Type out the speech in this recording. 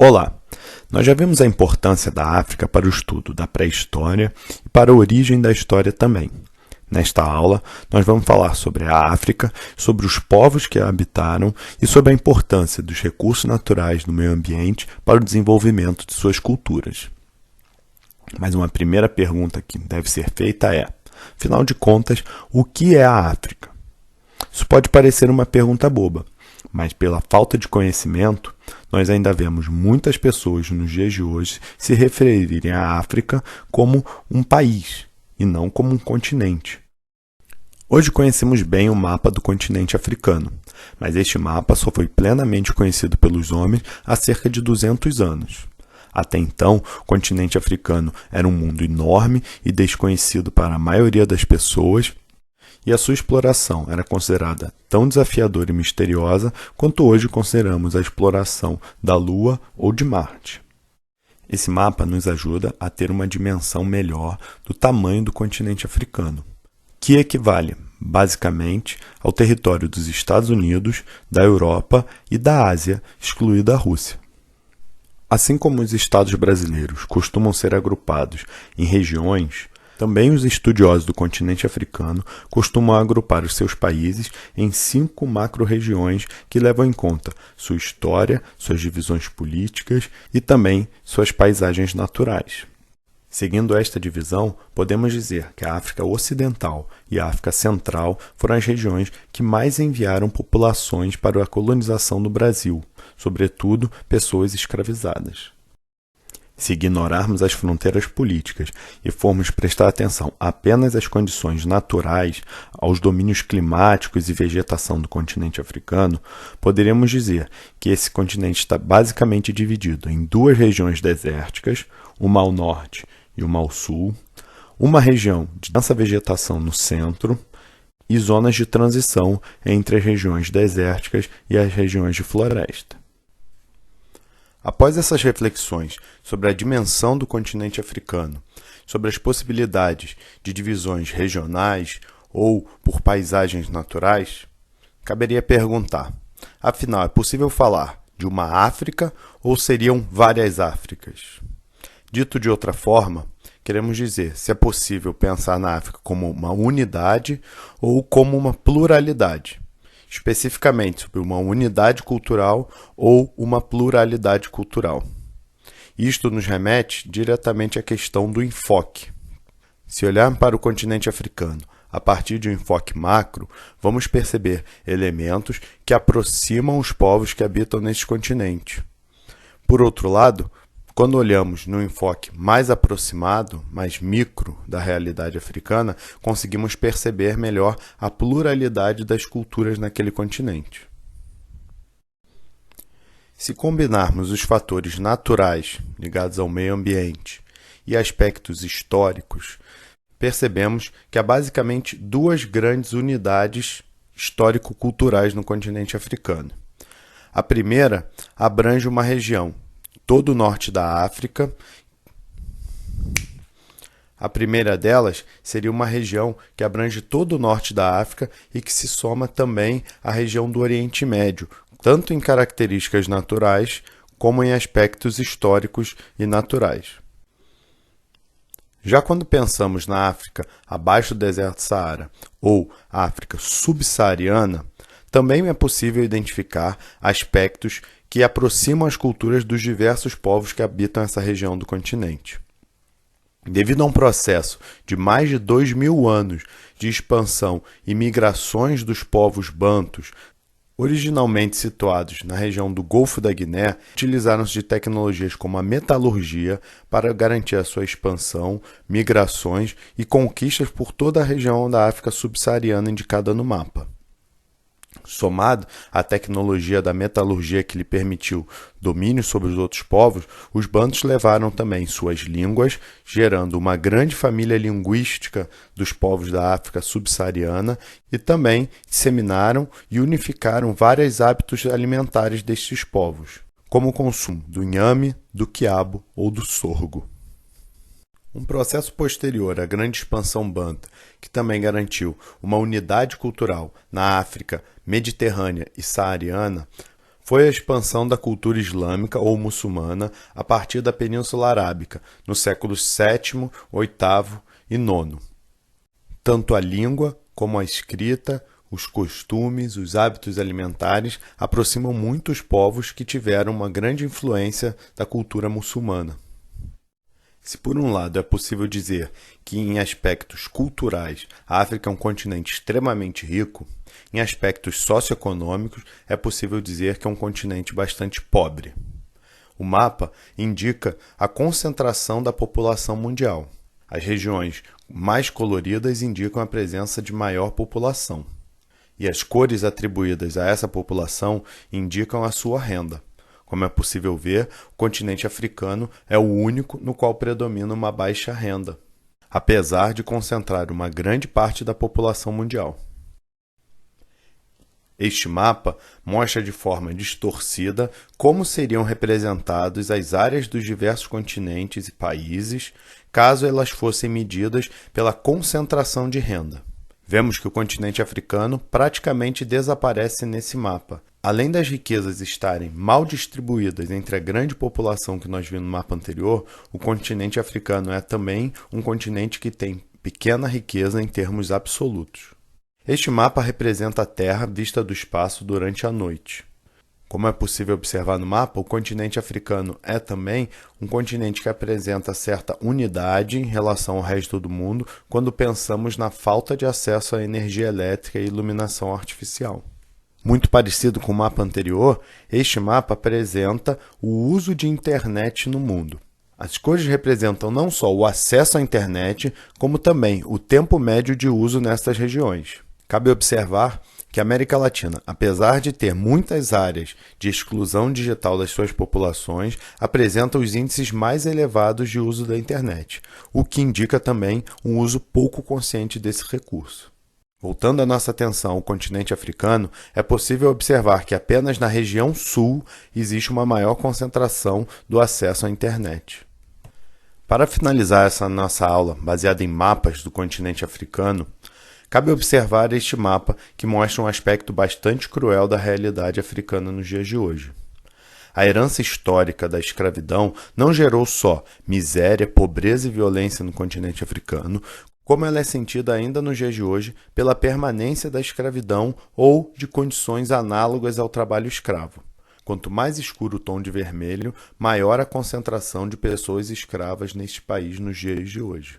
Olá! Nós já vimos a importância da África para o estudo da pré-história e para a origem da história também. Nesta aula, nós vamos falar sobre a África, sobre os povos que a habitaram e sobre a importância dos recursos naturais do meio ambiente para o desenvolvimento de suas culturas. Mas uma primeira pergunta que deve ser feita é, afinal de contas, o que é a África? Isso pode parecer uma pergunta boba, mas pela falta de conhecimento, nós ainda vemos muitas pessoas nos dias de hoje se referirem à África como um país e não como um continente. Hoje conhecemos bem o mapa do continente africano, mas este mapa só foi plenamente conhecido pelos homens há cerca de 200 anos. Até então, o continente africano era um mundo enorme e desconhecido para a maioria das pessoas, e a sua exploração era considerada tão desafiadora e misteriosa quanto hoje consideramos a exploração da Lua ou de Marte. Esse mapa nos ajuda a ter uma dimensão melhor do tamanho do continente africano, que equivale, basicamente, ao território dos Estados Unidos, da Europa e da Ásia, excluída a Rússia. Assim como os estados brasileiros costumam ser agrupados em regiões, também os estudiosos do continente africano costumam agrupar os seus países em 5 macro-regiões que levam em conta sua história, suas divisões políticas e também suas paisagens naturais. Seguindo esta divisão, podemos dizer que a África Ocidental e a África Central foram as regiões que mais enviaram populações para a colonização do Brasil, sobretudo pessoas escravizadas. Se ignorarmos as fronteiras políticas e formos prestar atenção apenas às condições naturais, aos domínios climáticos e vegetação do continente africano, poderemos dizer que esse continente está basicamente dividido em 2 regiões desérticas, uma ao norte e uma ao sul, uma região de densa vegetação no centro e zonas de transição entre as regiões desérticas e as regiões de floresta. Após essas reflexões sobre a dimensão do continente africano, sobre as possibilidades de divisões regionais ou por paisagens naturais, caberia perguntar, afinal, é possível falar de uma África ou seriam várias Áfricas? Dito de outra forma, queremos dizer se é possível pensar na África como uma unidade ou como uma pluralidade. Especificamente sobre uma unidade cultural ou uma pluralidade cultural. Isto nos remete diretamente à questão do enfoque. Se olharmos para o continente africano a partir de um enfoque macro, vamos perceber elementos que aproximam os povos que habitam neste continente. Por outro lado, quando olhamos no enfoque mais aproximado, mais micro da realidade africana, conseguimos perceber melhor a pluralidade das culturas naquele continente. Se combinarmos os fatores naturais ligados ao meio ambiente e aspectos históricos, percebemos que há basicamente 2 grandes unidades histórico-culturais no continente africano. A primeira abrange uma região, todo o norte da África. A primeira delas seria uma região que abrange todo o norte da África e que se soma também à região do Oriente Médio, tanto em características naturais como em aspectos históricos e naturais. Já quando pensamos na África abaixo do deserto do Saara ou África subsaariana, também é possível identificar aspectos que aproximam as culturas dos diversos povos que habitam essa região do continente. Devido a um processo de mais de 2.000 anos de expansão e migrações dos povos bantus, originalmente situados na região do Golfo da Guiné, utilizaram-se de tecnologias como a metalurgia para garantir a sua expansão, migrações e conquistas por toda a região da África subsaariana indicada no mapa. Somado à tecnologia da metalurgia que lhe permitiu domínio sobre os outros povos, os bantus levaram também suas línguas, gerando uma grande família linguística dos povos da África subsaariana e também disseminaram e unificaram vários hábitos alimentares destes povos, como o consumo do inhame, do quiabo ou do sorgo. Um processo posterior à grande expansão banta, que também garantiu uma unidade cultural na África mediterrânea e saariana, foi a expansão da cultura islâmica ou muçulmana a partir da Península Arábica, nos séculos VII, VIII e IX. Tanto a língua como a escrita, os costumes, os hábitos alimentares aproximam muitos povos que tiveram uma grande influência da cultura muçulmana. Se por um lado é possível dizer que em aspectos culturais a África é um continente extremamente rico, em aspectos socioeconômicos é possível dizer que é um continente bastante pobre. O mapa indica a concentração da população mundial. As regiões mais coloridas indicam a presença de maior população. E as cores atribuídas a essa população indicam a sua renda. Como é possível ver, o continente africano é o único no qual predomina uma baixa renda, apesar de concentrar uma grande parte da população mundial. Este mapa mostra de forma distorcida como seriam representadas as áreas dos diversos continentes e países caso elas fossem medidas pela concentração de renda. Vemos que o continente africano praticamente desaparece nesse mapa. Além das riquezas estarem mal distribuídas entre a grande população que nós vimos no mapa anterior, o continente africano é também um continente que tem pequena riqueza em termos absolutos. Este mapa representa a Terra vista do espaço durante a noite. Como é possível observar no mapa, o continente africano é também um continente que apresenta certa unidade em relação ao resto do mundo quando pensamos na falta de acesso à energia elétrica e iluminação artificial. Muito parecido com o mapa anterior, este mapa apresenta o uso de internet no mundo. As cores representam não só o acesso à internet, como também o tempo médio de uso nestas regiões. Cabe observar que a América Latina, apesar de ter muitas áreas de exclusão digital das suas populações, apresenta os índices mais elevados de uso da internet, o que indica também um uso pouco consciente desse recurso. Voltando a nossa atenção ao continente africano, é possível observar que apenas na região sul existe uma maior concentração do acesso à internet. Para finalizar essa nossa aula baseada em mapas do continente africano, cabe observar este mapa que mostra um aspecto bastante cruel da realidade africana nos dias de hoje. A herança histórica da escravidão não gerou só miséria, pobreza e violência no continente africano, como ela é sentida ainda nos dias de hoje pela permanência da escravidão ou de condições análogas ao trabalho escravo. Quanto mais escuro o tom de vermelho, maior a concentração de pessoas escravas neste país nos dias de hoje.